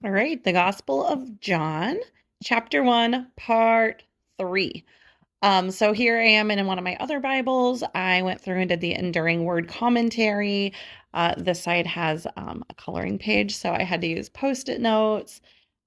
All right, the Gospel of John, chapter 1, part 3. So here I am in one of my other Bibles. I went through and did the Enduring Word Commentary. This side has a coloring page, so I had to use Post-it notes.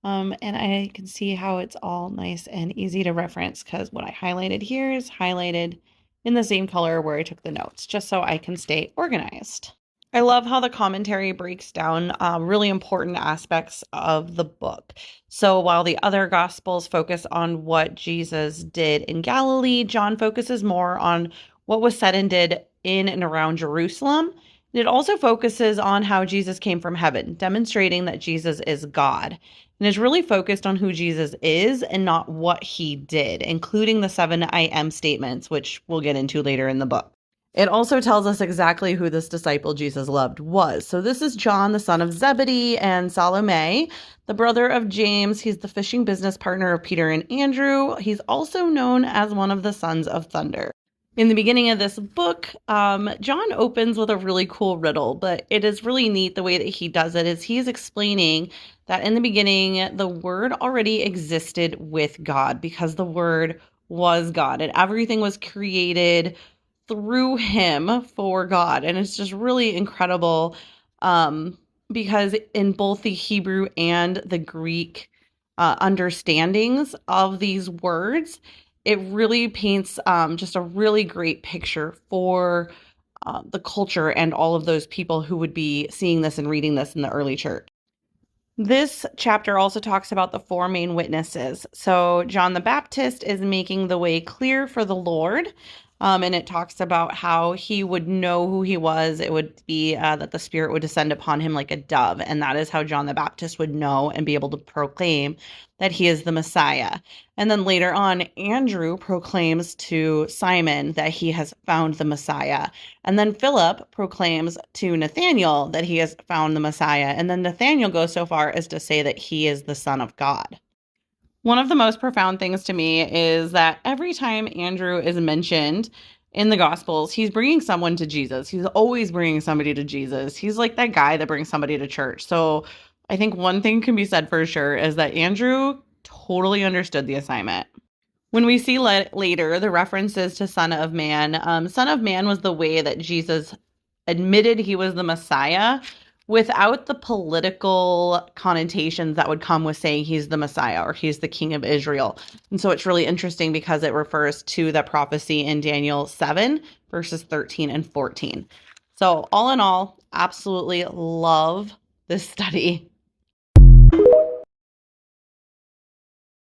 And I can see how it's all nice and easy to reference because what I highlighted here is highlighted in the same color where I took the notes, just so I can stay organized. I love how the commentary breaks down really important aspects of the book. So while the other gospels focus on what Jesus did in Galilee, John focuses more on what was said and did in and around Jerusalem. And it also focuses on how Jesus came from heaven, demonstrating that Jesus is God. And is really focused on who Jesus is and not what he did, including the 7 I am statements, which we'll get into later in the book. It also tells us exactly who this disciple Jesus loved was. So this is John, the son of Zebedee, and Salome, the brother of James. He's the fishing business partner of Peter and Andrew. He's also known as one of the sons of thunder. In the beginning of this book, John opens with a really cool riddle, but it is really neat the way that he does it is he's explaining that in the beginning, the Word already existed with God because the Word was God and everything was created through him for God. And it's just really incredible because in both the Hebrew and the Greek understandings of these words, it really paints just a really great picture for the culture and all of those people who would be seeing this and reading this in the early church. This chapter also talks about the 4 main witnesses. So John the Baptist is making the way clear for the Lord. And it talks about how he would know who he was. It would be that the Spirit would descend upon him like a dove. And that is how John the Baptist would know and be able to proclaim that he is the Messiah. And then later on, Andrew proclaims to Simon that he has found the Messiah. And then Philip proclaims to Nathanael that he has found the Messiah. And then Nathanael goes so far as to say that he is the Son of God. One of the most profound things to me is that every time Andrew is mentioned in the Gospels, he's bringing someone to Jesus. He's always bringing somebody to Jesus. He's like that guy that brings somebody to church. So I think one thing can be said for sure is that Andrew totally understood the assignment. When we see later the references to Son of Man, Son of Man was the way that Jesus admitted he was the Messiah without the political connotations that would come with saying he's the Messiah or he's the King of Israel. And so it's really interesting because it refers to the prophecy in Daniel 7, verses 13 and 14. So all in all, absolutely love this study.